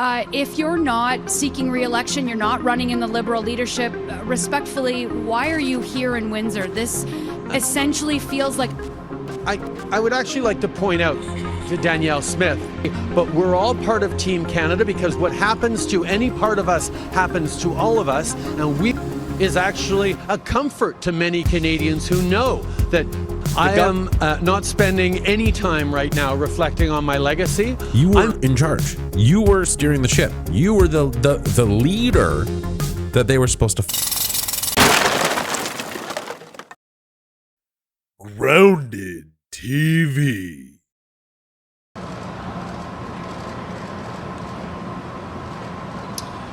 If you're not seeking re-election, you're not running in the Liberal leadership, respectfully, why are you here in Windsor? This essentially feels like... I would actually like to point out to Danielle Smith, but we're all part of Team Canada, because what happens to any part of us happens to all of us, and we is actually a comfort to many Canadians who know that I am not spending any time right now reflecting on my legacy. You were in charge. You were steering the ship. You were the leader that they were supposed to. Grounded TV.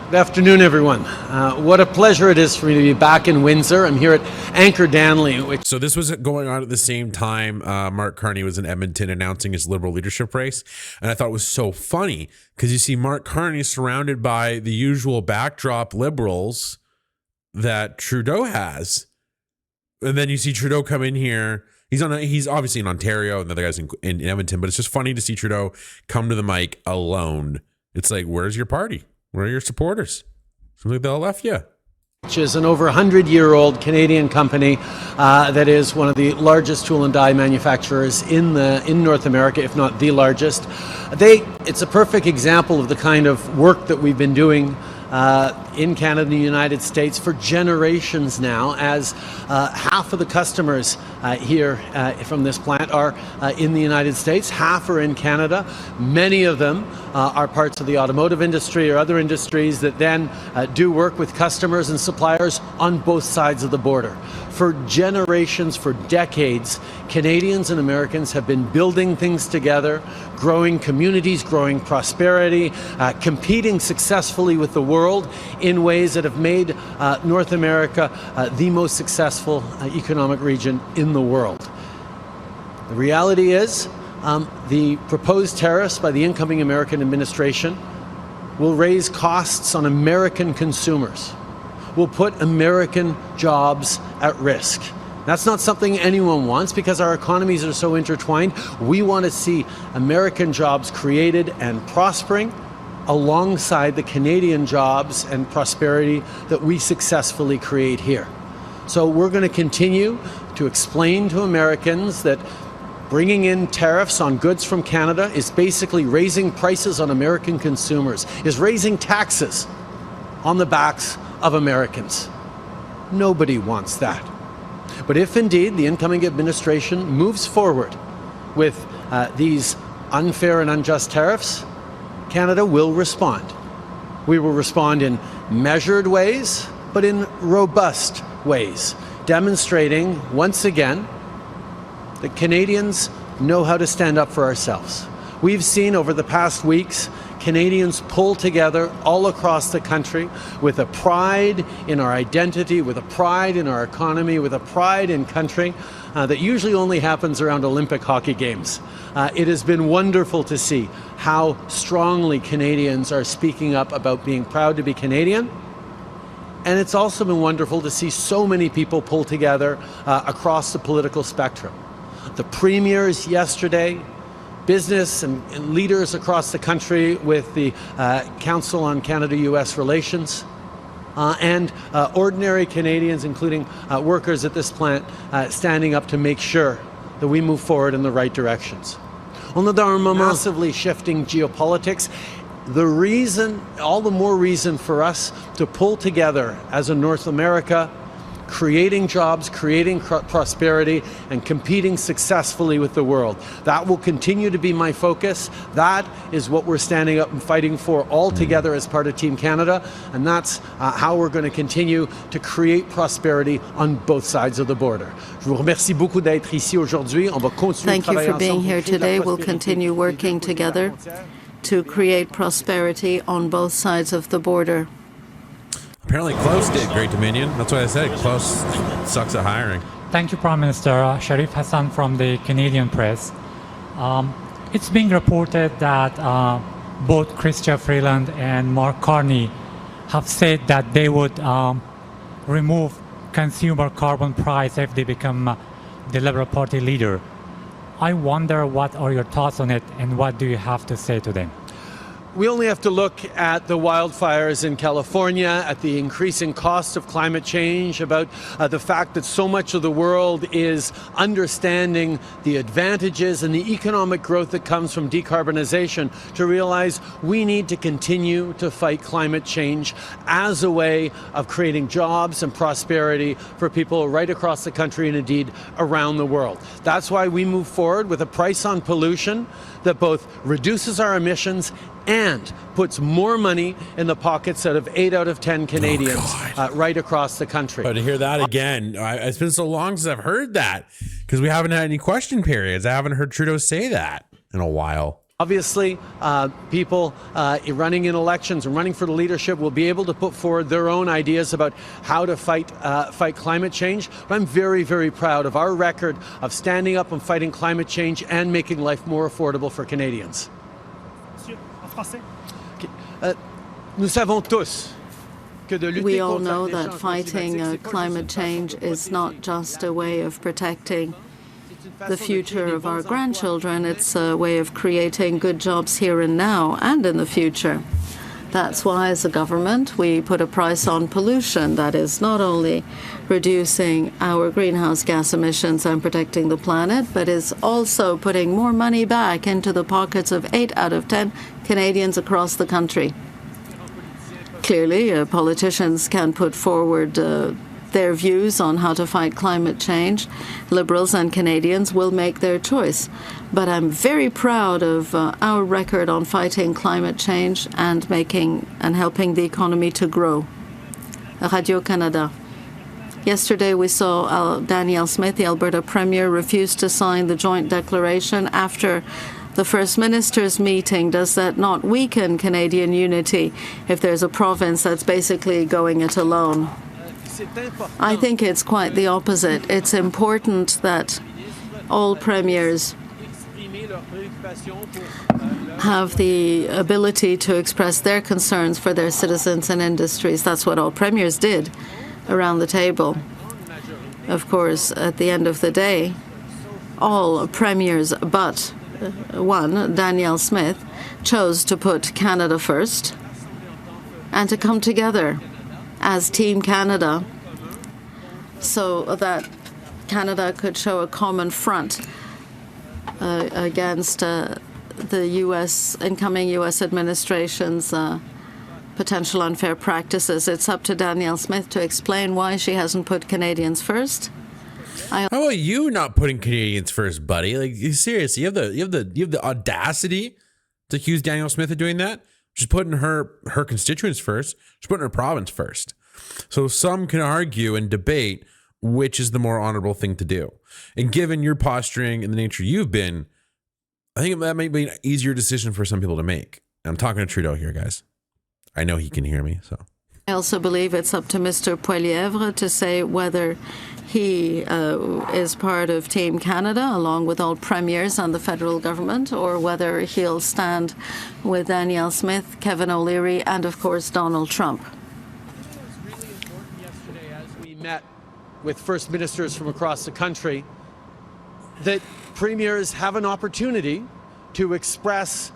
Good afternoon, everyone. What a pleasure it is for me to be back in Windsor. I'm here at Anchor Danley. So this was going on at the same time Mark Carney was in Edmonton announcing his Liberal leadership race. And I thought it was so funny because you see Mark Carney surrounded by the usual backdrop Liberals that Trudeau has. And then you see Trudeau come in here. He's obviously in Ontario and the other guys in Edmonton, but it's just funny to see Trudeau come to the mic alone. It's like, where's your party? Where are your supporters? Seems like they all left you. Which is an over 100-year-old Canadian company that is one of the largest tool and die manufacturers in North America, if not the largest. It's a perfect example of the kind of work that we've been doing in Canada and the United States for generations now, as half of the customers here from this plant are in the United States, half are in Canada. Many of them are parts of the automotive industry or other industries that then do work with customers and suppliers on both sides of the border. For generations, for decades, Canadians and Americans have been building things together, growing communities, growing prosperity, competing successfully with the world in ways that have made North America the most successful economic region in the world. The reality is the proposed tariffs by the incoming American administration will raise costs on American consumers, will put American jobs at risk. That's not something anyone wants, because our economies are so intertwined. We want to see American jobs created and prospering alongside the Canadian jobs and prosperity that we successfully create here. So we're going to continue to explain to Americans that bringing in tariffs on goods from Canada is basically raising prices on American consumers, is raising taxes on the backs of Americans. Nobody wants that. But if indeed the incoming administration moves forward with these unfair and unjust tariffs, Canada will respond. We will respond in measured ways, but in robust ways, demonstrating once again that Canadians know how to stand up for ourselves. We've seen over the past weeks Canadians pull together all across the country with a pride in our identity, with a pride in our economy, with a pride in country that usually only happens around Olympic hockey games. It has been wonderful to see how strongly Canadians are speaking up about being proud to be Canadian. And it's also been wonderful to see so many people pull together across the political spectrum. The premiers yesterday, business and leaders across the country with the Council on Canada-U.S. Relations, and ordinary Canadians, including workers at this plant, standing up to make sure that we move forward in the right directions. On est dans un moment massively shifting geopolitics. The reason, all the more reason for us to pull together as a North America, creating jobs, creating prosperity, and competing successfully with the world. That will continue to be my focus. That is what we're standing up and fighting for all together as part of Team Canada, and that's how we're going to continue to create prosperity on both sides of the border. Je vous remercie beaucoup d'être ici aujourd'hui. On va continuer Thank you for being here today. We'll continue working together to create prosperity on both sides of the border. Apparently Klaus did, Great Dominion. That's what I said. Klaus sucks at hiring. Thank you, Prime Minister. Sharif Hassan from the Canadian Press. It's being reported that both Chrystia Freeland and Mark Carney have said that they would remove consumer carbon price if they become the Liberal Party leader. I wonder, what are your thoughts on it, and what do you have to say to them? We only have to look at the wildfires in California, at the increasing cost of climate change, about the fact that so much of the world is understanding the advantages and the economic growth that comes from decarbonization, to realize we need to continue to fight climate change as a way of creating jobs and prosperity for people right across the country and indeed around the world. That's why we move forward with a price on pollution that both reduces our emissions and puts more money in the pockets of 8 out of 10 Canadians right across the country. But to hear that again, it's been so long since I've heard that, because we haven't had any question periods. I haven't heard Trudeau say that in a while. Obviously, people running in elections and running for the leadership will be able to put forward their own ideas about how to fight climate change. But I'm very, very proud of our record of standing up and fighting climate change and making life more affordable for Canadians. Nous savons tous que de lutter We all contre know les that changements fighting climatiques, c'est pas climate juste une change façon de is not just a way of protecting the de future créer of des our bons grandchildren. emplois. It's a way of creating good jobs here and now and in the future. That's why, as a government, we put a price on pollution that is not only reducing our greenhouse gas emissions and protecting the planet, but is also putting more money back into the pockets of 8 out of 10 Canadians across the country. Clearly, politicians can put forward their views on how to fight climate change. Liberals and Canadians will make their choice. But I'm very proud of our record on fighting climate change and helping the economy to grow. Radio-Canada. Yesterday, we saw Danielle Smith, the Alberta Premier, refuse to sign the joint declaration after the First Minister's meeting. Does that not weaken Canadian unity if there's a province that's basically going it alone? I think it's quite the opposite. It's important that all premiers have the ability to express their concerns for their citizens and industries. That's what all premiers did around the table. Of course, at the end of the day, all premiers but one, Danielle Smith, chose to put Canada first and to come together as Team Canada so that Canada could show a common front against the incoming U.S. administration's potential unfair practices. It's up to Danielle Smith to explain why she hasn't put Canadians first. How about you not putting Canadians first, buddy? Like, seriously, you have the audacity to accuse Danielle Smith of doing that? She's putting her constituents first. She's putting her province first. So some can argue and debate which is the more honorable thing to do. And given your posturing and the nature you've been, I think that might be an easier decision for some people to make. And I'm talking to Trudeau here, guys. I know he can hear me, so. I also believe it's up to Mr. Poilievre to say whether he is part of Team Canada, along with all premiers and the federal government, or whether he'll stand with Danielle Smith, Kevin O'Leary, and, of course, Donald Trump. It was really important yesterday as we met with First Ministers from across the country that premiers have an opportunity to express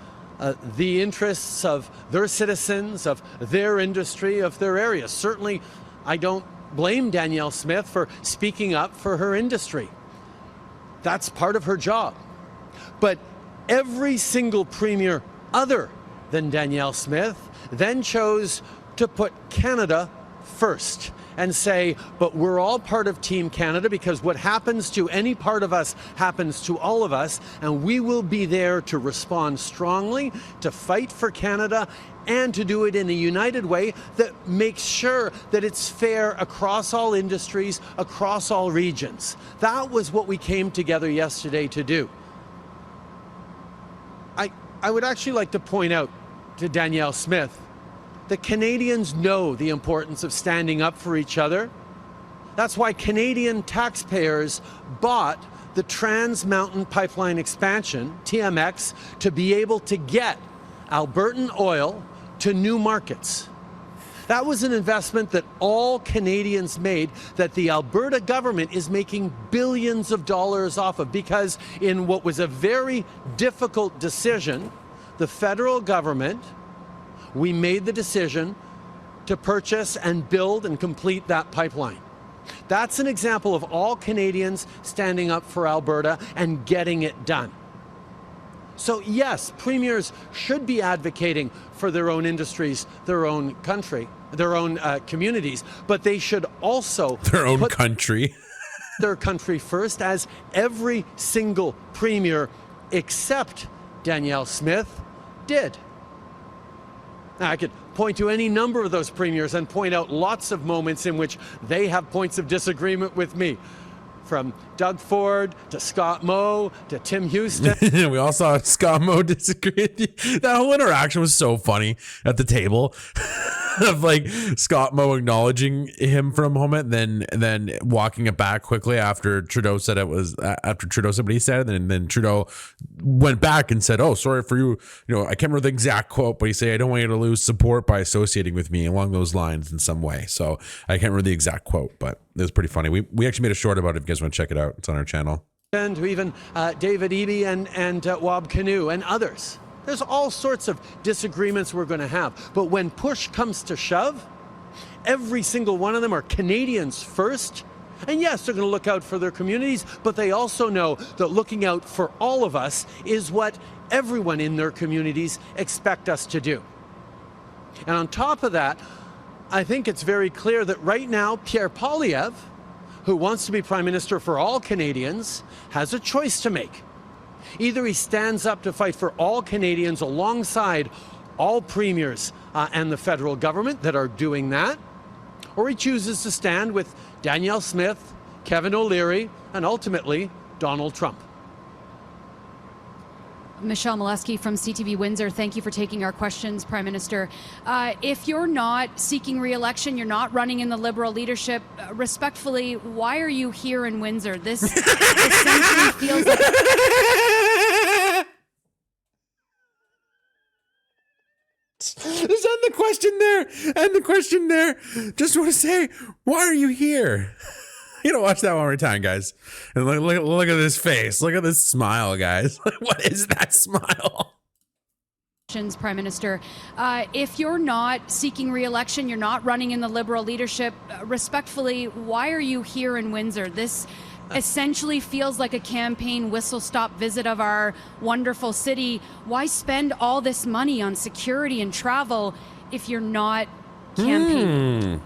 the interests of their citizens, of their industry, of their area. Certainly, I don't blame Danielle Smith for speaking up for her industry. That's part of her job. But every single premier other than Danielle Smith then chose to put Canada first and say, but we're all part of Team Canada, because what happens to any part of us happens to all of us, and we will be there to respond strongly, to fight for Canada, and to do it in a united way that makes sure that it's fair across all industries, across all regions. That was what we came together yesterday to do. I would actually like to point out to Danielle Smith that Canadians know the importance of standing up for each other. That's why Canadian taxpayers bought the Trans Mountain Pipeline Expansion, TMX, to be able to get Albertan oil to new markets. That was an investment that all Canadians made, that the Alberta government is making billions of dollars off of, because in what was a very difficult decision, the federal government we made the decision to purchase and build and complete that pipeline. That's an example of all Canadians standing up for Alberta and getting it done. So yes, premiers should be advocating for their own industries, their own country, their own communities, but they should also Their own country. their country first, as every single premier except Danielle Smith did. Now, I could point to any number of those premiers and point out lots of moments in which they have points of disagreement with me. From Doug Ford to Scott Moe to Tim Houston. We all saw Scott Moe disagree. That whole interaction was so funny at the table. Of like Scott Moe acknowledging him for a moment, and then walking it back quickly after Trudeau said what he said, and then Trudeau went back and said, "Oh, sorry for you. You know, I can't remember the exact quote, but he said, I don't want you to lose support by associating with me," along those lines in some way. So I can't remember the exact quote, but it was pretty funny. We actually made a short about it. If you guys want to check it out, it's on our channel. And to even David Eby and Wab Kinew and others. There's all sorts of disagreements we're going to have. But when push comes to shove, every single one of them are Canadians first. And yes, they're going to look out for their communities, but they also know that looking out for all of us is what everyone in their communities expect us to do. And on top of that, I think it's very clear that right now, Pierre Poilievre, who wants to be Prime Minister for all Canadians, has a choice to make. Either he stands up to fight for all Canadians alongside all premiers and the federal government that are doing that, or he chooses to stand with Danielle Smith, Kevin O'Leary, and ultimately Donald Trump. Michelle Molesky from CTV Windsor, thank you for taking our questions, Prime Minister. If you're not seeking re-election, you're not running in the Liberal leadership, respectfully, why are you here in Windsor? This essentially feels like... Just end the question there. End the question there. Just want to say, why are you here? You know, watch that one more time, guys. And look at this face. Look at this smile, guys. What is that smile? Prime Minister, if you're not seeking re-election, you're not running in the Liberal leadership, respectfully, why are you here in Windsor? This essentially feels like a campaign whistle-stop visit of our wonderful city. Why spend all this money on security and travel if you're not campaigning?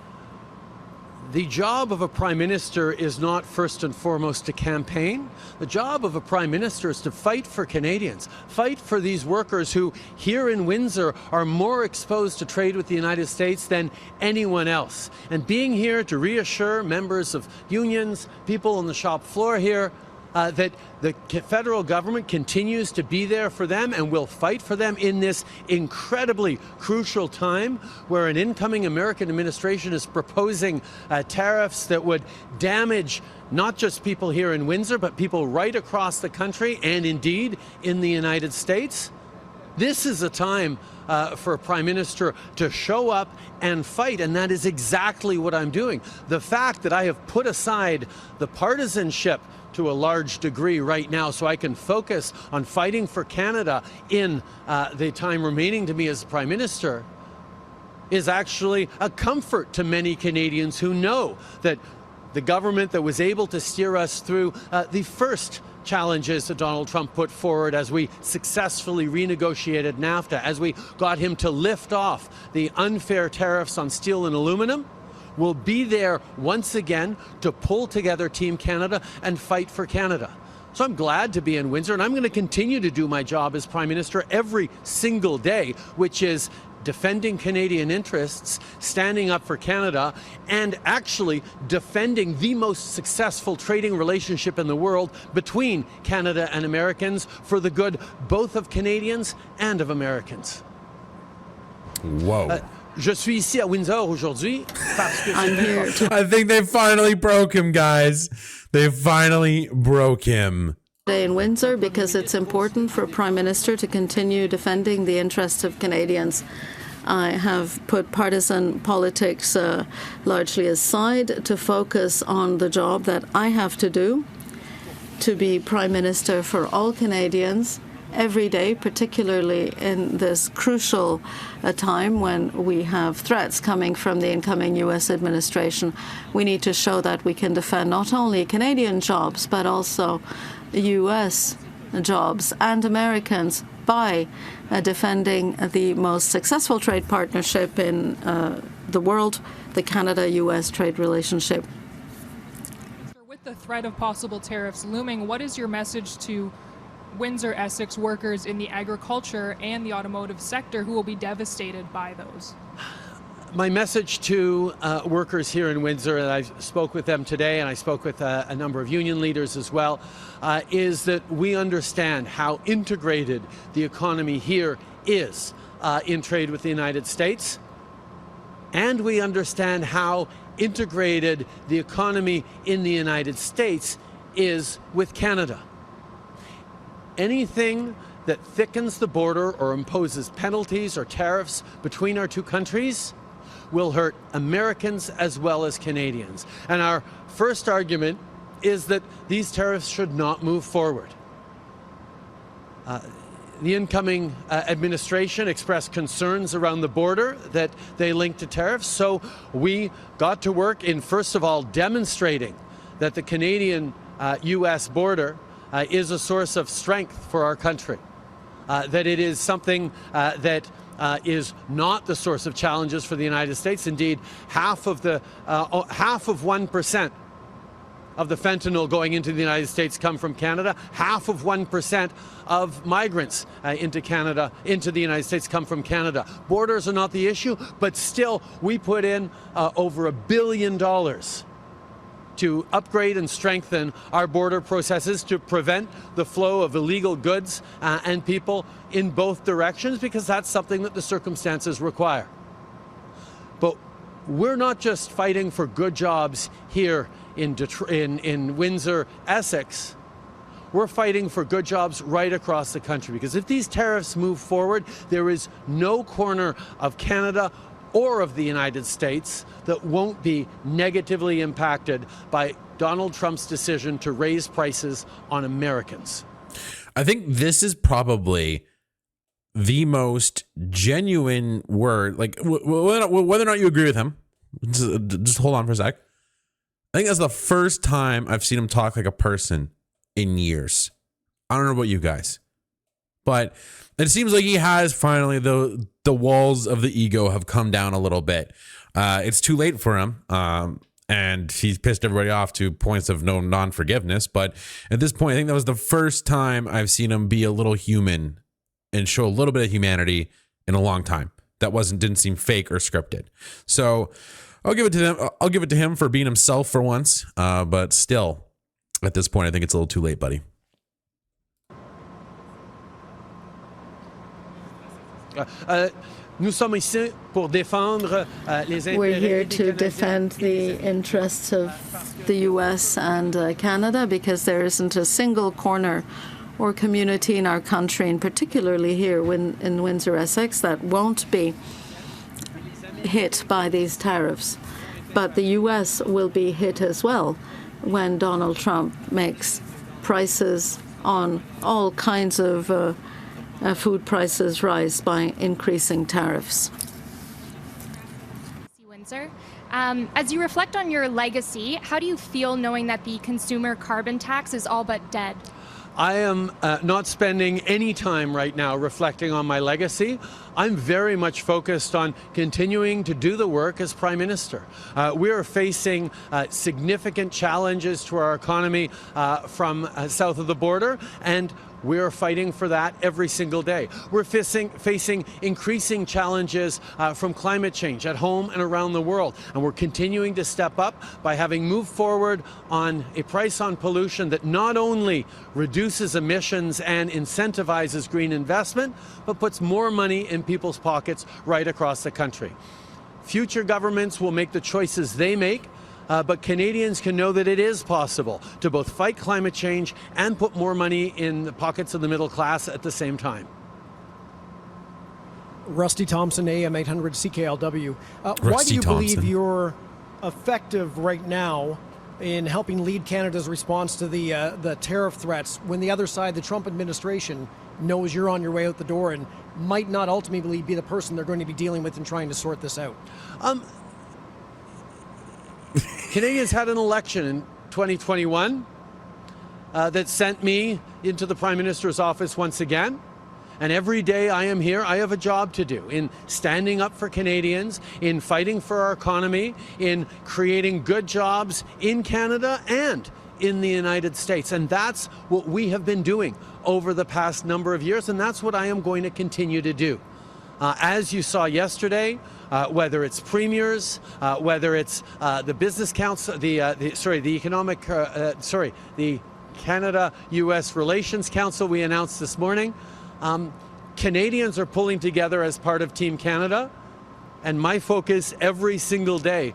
The job of a Prime Minister is not first and foremost to campaign. The job of a Prime Minister is to fight for Canadians, fight for these workers who here in Windsor are more exposed to trade with the United States than anyone else. And being here to reassure members of unions, people on the shop floor here, that the federal government continues to be there for them and will fight for them in this incredibly crucial time where an incoming American administration is proposing tariffs that would damage not just people here in Windsor, but people right across the country and indeed in the United States. This is a time for a Prime Minister to show up and fight, and that is exactly what I'm doing. The fact that I have put aside the partisanship to a large degree right now so I can focus on fighting for Canada in the time remaining to me as Prime Minister is actually a comfort to many Canadians who know that the government that was able to steer us through the first challenges that Donald Trump put forward as we successfully renegotiated NAFTA, as we got him to lift off the unfair tariffs on steel and aluminum, will be there once again to pull together Team Canada and fight for Canada. So I'm glad to be in Windsor, and I'm going to continue to do my job as Prime Minister every single day, which is defending Canadian interests, standing up for Canada, and actually defending the most successful trading relationship in the world between Canada and Americans for the good both of Canadians and of Americans. Whoa. Je suis ici à Windsor aujourd'hui parce que I'm here I think they finally broke him, guys. They finally broke him. today in Windsor because it's important for a Prime Minister to continue defending the interests of Canadians. I have put partisan politics largely aside to focus on the job that I have to do, to be Prime Minister for all Canadians every day, particularly in this crucial time when we have threats coming from the incoming U.S. administration. We need to show that we can defend not only Canadian jobs, but also U.S. jobs and Americans by defending the most successful trade partnership in the world, the Canada-U.S. trade relationship. With the threat of possible tariffs looming, what is your message to Windsor-Essex workers in the agriculture and the automotive sector who will be devastated by those? My message to workers here in Windsor, and I spoke with them today, and I spoke with a number of union leaders as well, is that we understand how integrated the economy here is in trade with the United States, and we understand how integrated the economy in the United States is with Canada. Anything that thickens the border or imposes penalties or tariffs between our two countries will hurt Americans as well as Canadians. And our first argument is that these tariffs should not move forward. The incoming administration expressed concerns around the border that they link to tariffs, so we got to work in, first of all, demonstrating that the Canadian-U.S. border is a source of strength for our country, that it is something that is not the source of challenges for the United States. Indeed, half of 1% of the fentanyl going into the United States come from Canada. Half of 1% of migrants into Canada, into the United States, come from Canada. Borders are not the issue, but still, we put in over $1 billion to upgrade and strengthen our border processes to prevent the flow of illegal goods and people in both directions, because that's something that the circumstances require. But we're not just fighting for good jobs here in Windsor, Essex. We're fighting for good jobs right across the country, because if these tariffs move forward, there is no corner of Canada or of the United States that won't be negatively impacted by Donald Trump's decision to raise prices on Americans. I think this is probably the most genuine word, like whether or not you agree with him, just hold on for a sec. I think that's the first time I've seen him talk like a person in years. I don't know about you guys, but it seems like he has finally, the walls of the ego have come down a little bit. It's too late for him, and he's pissed everybody off to points of no non-forgiveness. But at this point, I think that was the first time I've seen him be a little human and show a little bit of humanity in a long time. That didn't seem fake or scripted. So I'll give it to them. I'll give it to him for being himself for once. But still, at this point, I think it's a little too late, buddy. We're here to defend the interests of the U.S. and Canada, because there isn't a single corner or community in our country, and particularly here in Windsor-Essex, that won't be hit by these tariffs. But the U.S. will be hit as well when Donald Trump makes prices on all kinds of food prices rise by increasing tariffs. Windsor. As you reflect on your legacy, how do you feel knowing that the consumer carbon tax is all but dead? I am not spending any time right now reflecting on my legacy. I'm very much focused on continuing to do the work as Prime Minister. We are facing significant challenges to our economy from south of the border, and we are fighting for that every single day. We're facing increasing challenges from climate change at home and around the world. And we're continuing to step up by having moved forward on a price on pollution that not only reduces emissions and incentivizes green investment, but puts more money in people's pockets right across the country. Future governments will make the choices they make, but Canadians can know that it is possible to both fight climate change and put more money in the pockets of the middle class at the same time. Rusty Thompson, AM 800 CKLW. Why do you believe you're effective right now in helping lead Canada's response to the tariff threats when the other side, the Trump administration, knows you're on your way out the door and might not ultimately be the person they're going to be dealing with and trying to sort this out? Canadians had an election in 2021 that sent me into the Prime Minister's office once again. And every day I am here, I have a job to do in standing up for Canadians, in fighting for our economy, in creating good jobs in Canada and in the United States. And that's what we have been doing over the past number of years, and that's what I am going to continue to do. As you saw yesterday, whether it's premiers, whether it's the Business Council, the Canada-U.S. Relations Council we announced this morning, Canadians are pulling together as part of Team Canada, and my focus every single day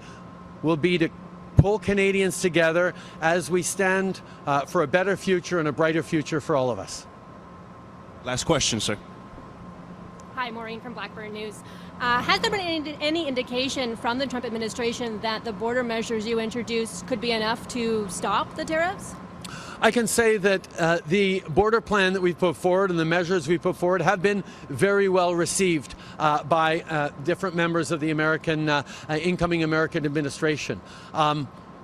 will be to pull Canadians together as we stand for a better future and a brighter future for all of us. Last question, sir. Hi, Maureen from Blackburn News. Has there been any indication from the Trump administration that the border measures you introduced could be enough to stop the tariffs? I can say that the border plan that we put forward and the measures we put forward have been very well received by different members of the incoming American administration.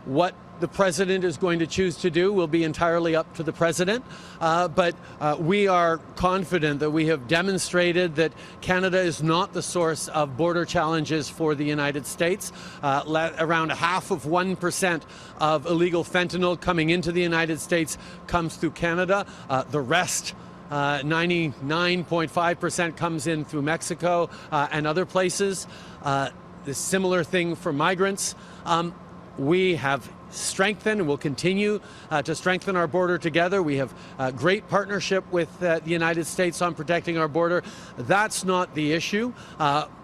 What the president is going to choose to do will be entirely up to the president, but we are confident that we have demonstrated that Canada is not the source of border challenges for the United States. Around 0.5% of illegal fentanyl coming into the United States comes through Canada. The rest, 99.5%, comes in through Mexico and other places. The similar thing for migrants. We have strengthened and will continue to strengthen our border together. We have a great partnership with the United States on protecting our border. That's not the issue.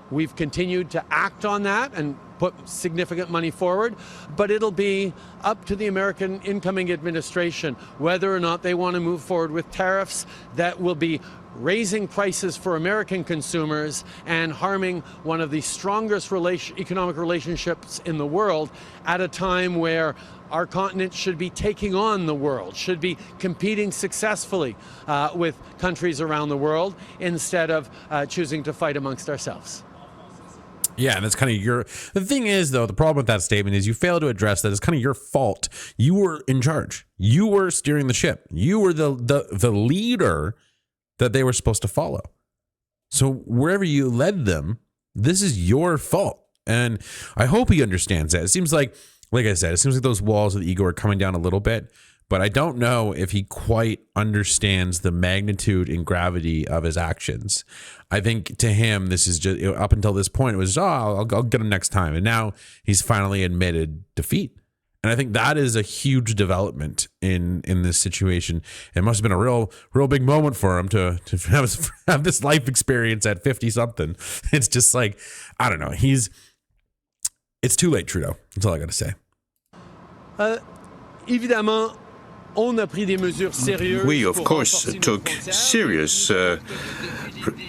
We've continued to act on that and put significant money forward, but it'll be up to the American incoming administration whether or not they want to move forward with tariffs that will be raising prices for American consumers and harming one of the strongest economic relationships in the world at a time where our continent should be taking on the world, should be competing successfully with countries around the world instead of choosing to fight amongst ourselves. Yeah, and that's kind of the thing is, though, the problem with that statement is you fail to address that it's kind of your fault. You were in charge. You were steering the ship. You were the leader that they were supposed to follow. So wherever you led them, this is your fault. And I hope he understands that. It seems like I said, it seems like those walls of the ego are coming down a little bit, but I don't know if he quite understands the magnitude and gravity of his actions. I think to him, this is just, up until this point, it was, I'll get him next time. And now he's finally admitted defeat. And I think that is a huge development in this situation. It must have been a real big moment for him to have this life experience at 50 something. It's just like, I don't know. It's too late, Trudeau. That's all I got to say. Évidemment, on a pris des mesures sérieuses. We, of course, took serious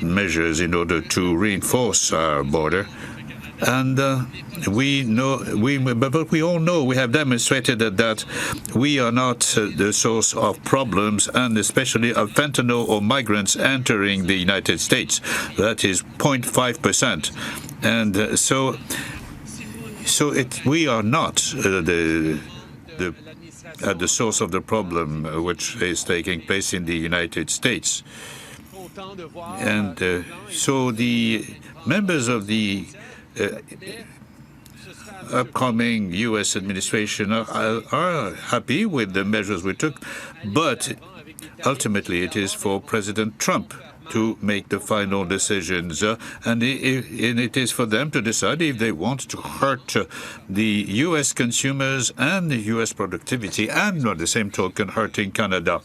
measures in order to reinforce our border. And but we all know, we have demonstrated that we are not the source of problems, and especially of fentanyl or migrants entering the United States. That is 0.5%. And we are not the source of the problem which is taking place in the United States. And so the members of the upcoming U.S. administration are happy with the measures we took, but ultimately it is for President Trump to make the final decisions, and it is for them to decide if they want to hurt the U.S. consumers and the U.S. productivity, and at the same token hurting Canada.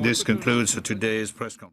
This concludes today's press conference.